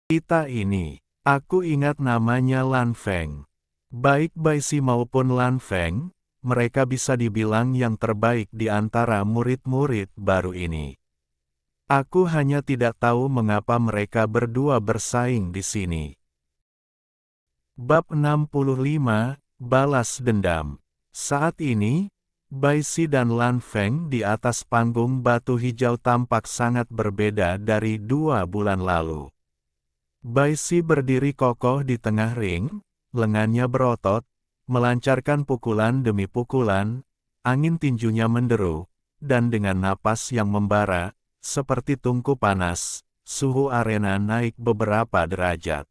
[SPEAKER 1] Kita ini, aku ingat namanya Lan Feng. Baik Bai Si maupun Lan Feng, mereka bisa dibilang yang terbaik di antara murid-murid baru ini. Aku hanya tidak tahu mengapa mereka berdua bersaing di sini. Bab 65, Balas Dendam. Saat ini, Bai Si dan Lan Feng di atas panggung batu hijau tampak sangat berbeda dari 2 bulan lalu. Bai Si berdiri kokoh di tengah ring, lengannya berotot, melancarkan pukulan demi pukulan, angin tinjunya menderu, dan dengan napas yang membara, seperti tungku panas, suhu arena naik beberapa derajat.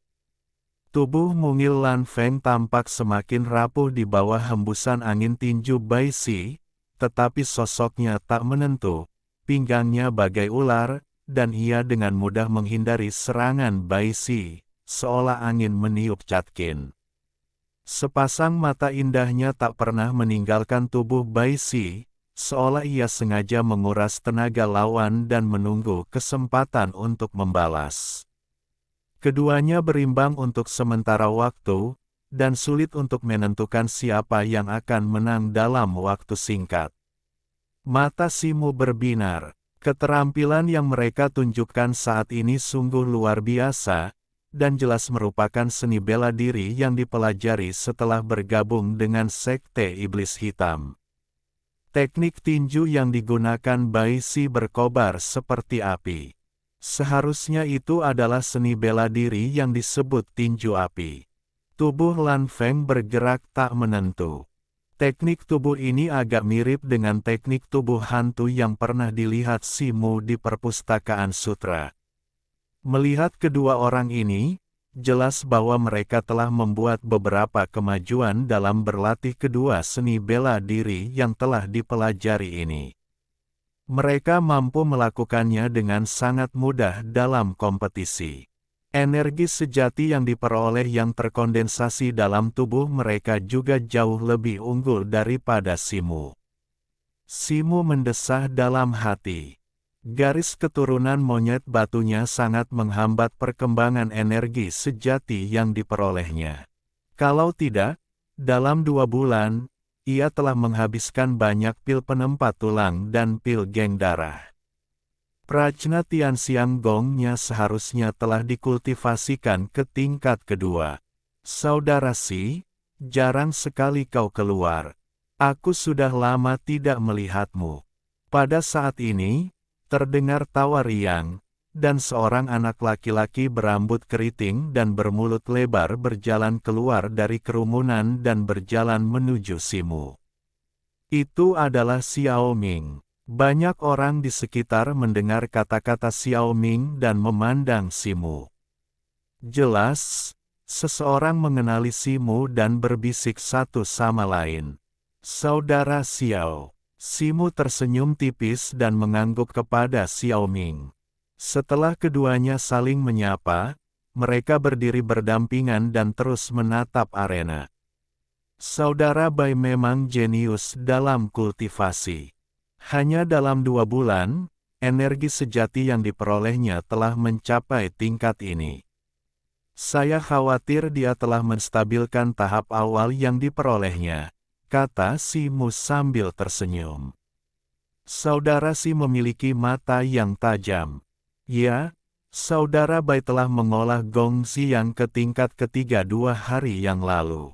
[SPEAKER 1] Tubuh mungil Lan Feng tampak semakin rapuh di bawah hembusan angin tinju Bai Si, tetapi sosoknya tak menentu, pinggangnya bagai ular, dan ia dengan mudah menghindari serangan Bai Si, seolah angin meniup catkin. Sepasang mata indahnya tak pernah meninggalkan tubuh Bai Si, seolah ia sengaja menguras tenaga lawan dan menunggu kesempatan untuk membalas. Keduanya berimbang untuk sementara waktu, dan sulit untuk menentukan siapa yang akan menang dalam waktu singkat. Mata Simu berbinar. Keterampilan yang mereka tunjukkan saat ini sungguh luar biasa, dan jelas merupakan seni bela diri yang dipelajari setelah bergabung dengan Sekte Iblis Hitam. Teknik tinju yang digunakan Bai Si berkobar seperti api. Seharusnya itu adalah seni bela diri yang disebut tinju api. Tubuh Lan Feng bergerak tak menentu. Teknik tubuh ini agak mirip dengan teknik tubuh hantu yang pernah dilihat Simu di perpustakaan sutra. Melihat kedua orang ini, jelas bahwa mereka telah membuat beberapa kemajuan dalam berlatih kedua seni bela diri yang telah dipelajari ini. Mereka mampu melakukannya dengan sangat mudah dalam kompetisi. Energi sejati yang diperoleh yang terkondensasi dalam tubuh mereka juga jauh lebih unggul daripada Simu. Simu mendesah dalam hati. Garis keturunan monyet batunya sangat menghambat perkembangan energi sejati yang diperolehnya. Kalau tidak, dalam 2 bulan, ia telah menghabiskan banyak pil penempat tulang dan pil geng darah. Prajna Tianxiang Gongnya seharusnya telah dikultivasikan ke tingkat kedua. Saudara Si, jarang sekali kau keluar. Aku sudah lama tidak melihatmu. Pada saat ini, terdengar tawa riang, dan seorang anak laki-laki berambut keriting dan bermulut lebar berjalan keluar dari kerumunan dan berjalan menuju Simu. Itu adalah Xiao Ming. Banyak orang di sekitar mendengar kata-kata Xiao Ming dan memandang Simu. Jelas, seseorang mengenali Simu dan berbisik satu sama lain. Saudara Xiao. Simu tersenyum tipis dan mengangguk kepada Xiao Ming. Setelah keduanya saling menyapa, mereka berdiri berdampingan dan terus menatap arena. Saudara Bai memang jenius dalam kultivasi. Hanya dalam 2 bulan, energi sejati yang diperolehnya telah mencapai tingkat ini. Saya khawatir dia telah menstabilkan tahap awal yang diperolehnya, kata Simu sambil tersenyum. Saudara Si memiliki mata yang tajam. Ya, Saudara Bai telah mengolah gongsi yang ke tingkat ketiga 2 hari yang lalu.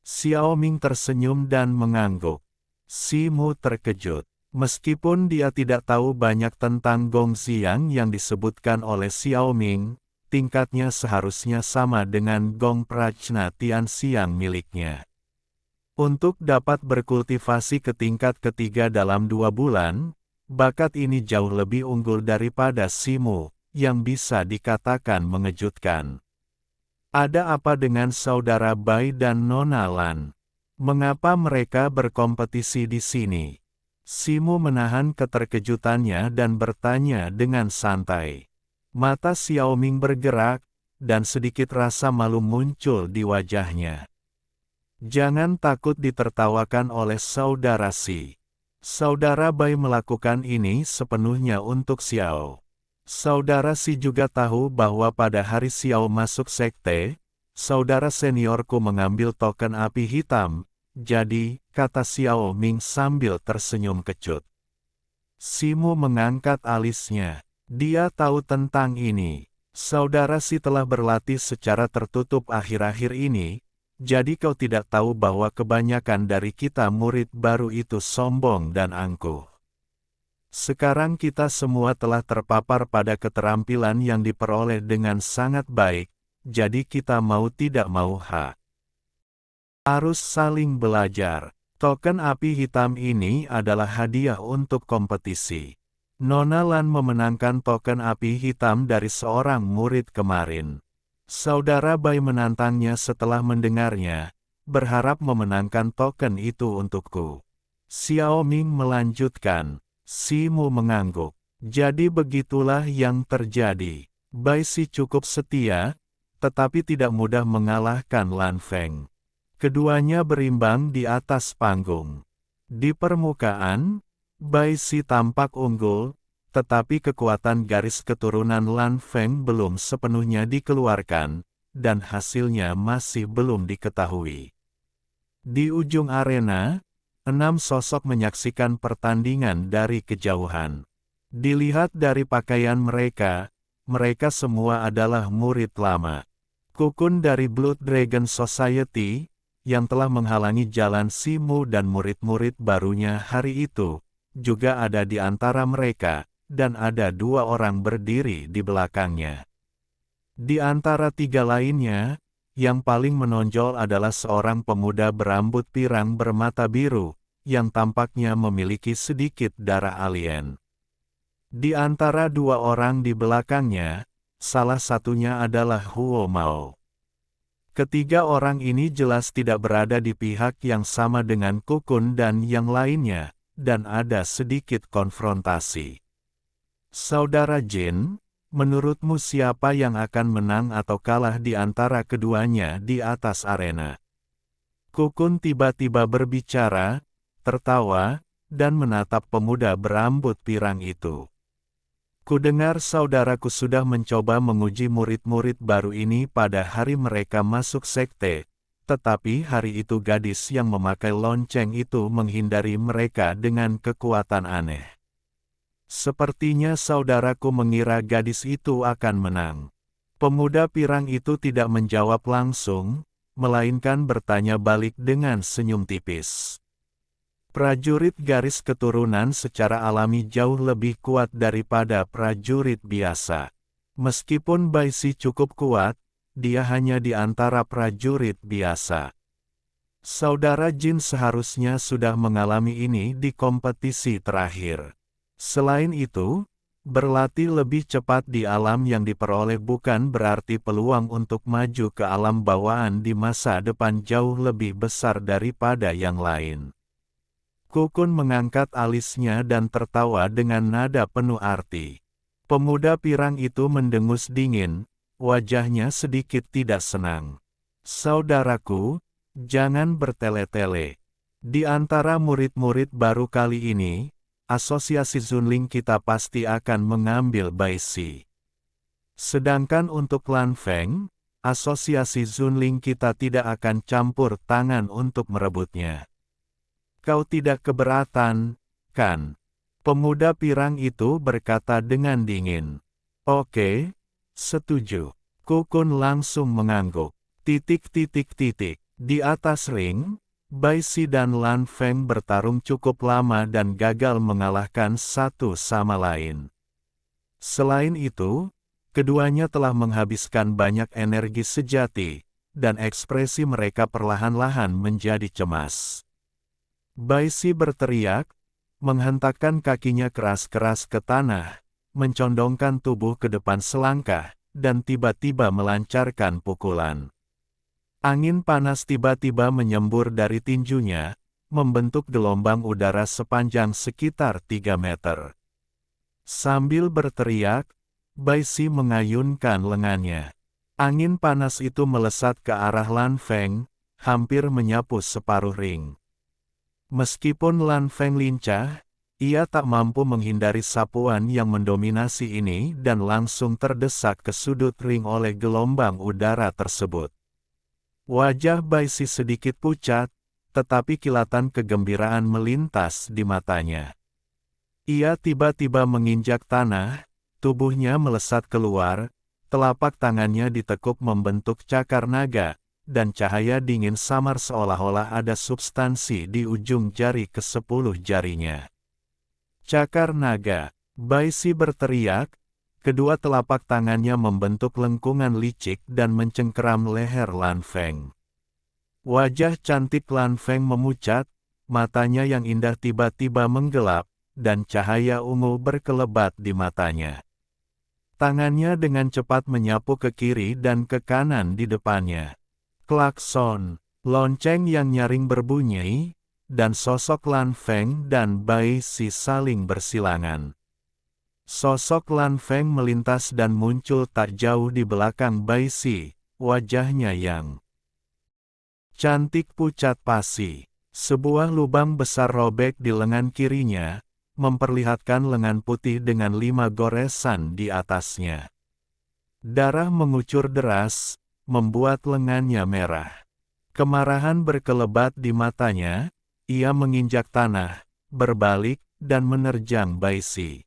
[SPEAKER 1] Xiao Ming tersenyum dan mengangguk. Simu terkejut. Meskipun dia tidak tahu banyak tentang gongxiang yang disebutkan oleh Xiao Ming, tingkatnya seharusnya sama dengan gong Prajna Tianxiang miliknya. Untuk dapat berkultivasi ke tingkat ketiga dalam 2 bulan, Bakat ini jauh lebih unggul daripada Simu, yang bisa dikatakan mengejutkan. Ada apa dengan saudara Bai dan Nona Lan? Mengapa mereka berkompetisi di sini? Simu menahan keterkejutannya dan bertanya dengan santai. Mata Xiaoming bergerak, dan sedikit rasa malu muncul di wajahnya. Jangan takut ditertawakan oleh saudara Si. Saudara Bai melakukan ini sepenuhnya untuk Xiao. Saudara Si juga tahu bahwa pada hari Xiao masuk sekte, saudara seniorku mengambil token api hitam, jadi, kata Xiao Ming sambil tersenyum kecut. Simu mengangkat alisnya. Dia tahu tentang ini. Saudara Si telah berlatih secara tertutup akhir-akhir ini, jadi kau tidak tahu bahwa kebanyakan dari kita murid baru itu sombong dan angkuh. Sekarang kita semua telah terpapar pada keterampilan yang diperoleh dengan sangat baik, jadi kita mau tidak mau harus saling belajar. Token api hitam ini adalah hadiah untuk kompetisi. Nona Lan memenangkan token api hitam dari seorang murid kemarin. Saudara Bai menantangnya setelah mendengarnya, berharap memenangkan token itu untukku. Xiao Ming melanjutkan. Simu mengangguk. Jadi begitulah yang terjadi. Bai Si cukup setia, tetapi tidak mudah mengalahkan Lan Feng. Keduanya berimbang di atas panggung. Di permukaan, Bai Si tampak unggul, tetapi kekuatan garis keturunan Lan Feng belum sepenuhnya dikeluarkan, dan hasilnya masih belum diketahui. Di ujung arena, 6 sosok menyaksikan pertandingan dari kejauhan. Dilihat dari pakaian mereka, mereka semua adalah murid lama. Kukun dari Blood Dragon Society, yang telah menghalangi jalan Simu dan murid-murid barunya hari itu, juga ada di antara mereka, dan ada 2 orang berdiri di belakangnya. Di antara 3 lainnya, yang paling menonjol adalah seorang pemuda berambut pirang bermata biru, yang tampaknya memiliki sedikit darah alien. Di antara 2 orang di belakangnya, salah satunya adalah Huo Mao. Ketiga orang ini jelas tidak berada di pihak yang sama dengan Kukun dan yang lainnya, dan ada sedikit konfrontasi. Saudara Jin, menurutmu siapa yang akan menang atau kalah di antara keduanya di atas arena? Kukun tiba-tiba berbicara, tertawa, dan menatap pemuda berambut pirang itu. Kudengar saudaraku sudah mencoba menguji murid-murid baru ini pada hari mereka masuk sekte, tetapi hari itu gadis yang memakai lonceng itu menghindari mereka dengan kekuatan aneh. Sepertinya saudaraku mengira gadis itu akan menang. Pemuda pirang itu tidak menjawab langsung, melainkan bertanya balik dengan senyum tipis. Prajurit garis keturunan secara alami jauh lebih kuat daripada prajurit biasa. Meskipun Bai Si cukup kuat, dia hanya di antara prajurit biasa. Saudara Jin seharusnya sudah mengalami ini di kompetisi terakhir. Selain itu, berlatih lebih cepat di alam yang diperoleh bukan berarti peluang untuk maju ke alam bawaan di masa depan jauh lebih besar daripada yang lain. Kukun mengangkat alisnya dan tertawa dengan nada penuh arti. Pemuda pirang itu mendengus dingin, wajahnya sedikit tidak senang. Saudaraku, jangan bertele-tele. Di antara murid-murid baru kali ini, Asosiasi Zunling kita pasti akan mengambil Bai Si. Sedangkan untuk Lan Feng, Asosiasi Zunling kita tidak akan campur tangan untuk merebutnya. Kau tidak keberatan, kan? Pemuda pirang itu berkata dengan dingin. Oke, setuju. Kukun langsung mengangguk. Di atas ring, Bai Si dan Lan Feng bertarung cukup lama dan gagal mengalahkan satu sama lain. Selain itu, keduanya telah menghabiskan banyak energi sejati, dan ekspresi mereka perlahan-lahan menjadi cemas. Bai Si berteriak, menghentakkan kakinya keras-keras ke tanah, mencondongkan tubuh ke depan selangkah, dan tiba-tiba melancarkan pukulan. Angin panas tiba-tiba menyembur dari tinjunya, membentuk gelombang udara sepanjang sekitar 3 meter. Sambil berteriak, Bai Si mengayunkan lengannya. Angin panas itu melesat ke arah Lan Feng, hampir menyapu separuh ring. Meskipun Lan Feng lincah, ia tak mampu menghindari sapuan yang mendominasi ini dan langsung terdesak ke sudut ring oleh gelombang udara tersebut. Wajah Bai Si sedikit pucat, tetapi kilatan kegembiraan melintas di matanya. Ia tiba-tiba menginjak tanah, tubuhnya melesat keluar, telapak tangannya ditekuk membentuk cakar naga, dan cahaya dingin samar seolah-olah ada substansi di ujung jari ke-10 jarinya. Cakar naga, Bai Si berteriak, kedua telapak tangannya membentuk lengkungan licik dan mencengkeram leher Lan Feng. Wajah cantik Lan Feng memucat, matanya yang indah tiba-tiba menggelap, dan cahaya ungu berkelebat di matanya. Tangannya dengan cepat menyapu ke kiri dan ke kanan di depannya. Klakson, lonceng yang nyaring berbunyi, dan sosok Lan Feng dan Bai Si saling bersilangan. Sosok Lan Feng melintas dan muncul tak jauh di belakang Bai Si, wajahnya yang cantik pucat pasi. Sebuah lubang besar robek di lengan kirinya, memperlihatkan lengan putih dengan 5 goresan di atasnya. Darah mengucur deras, membuat lengannya merah. Kemarahan berkelebat di matanya, ia menginjak tanah, berbalik, dan menerjang Bai Si.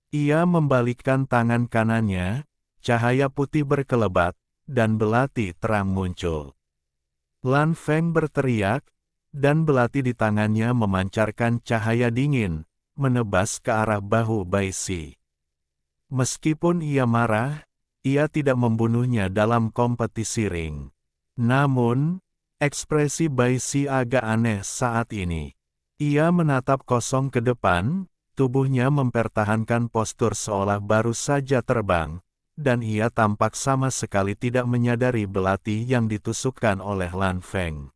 [SPEAKER 1] Ia membalikkan tangan kanannya, cahaya putih berkelebat, dan belati terang muncul. Lan Feng berteriak, dan belati di tangannya memancarkan cahaya dingin, menebas ke arah bahu Bai Si. Meskipun ia marah, ia tidak membunuhnya dalam kompetisi ring. Namun, ekspresi Bai Si agak aneh saat ini. Ia menatap kosong ke depan, tubuhnya mempertahankan postur seolah baru saja terbang, dan ia tampak sama sekali tidak menyadari belati yang ditusukkan oleh Lan Feng.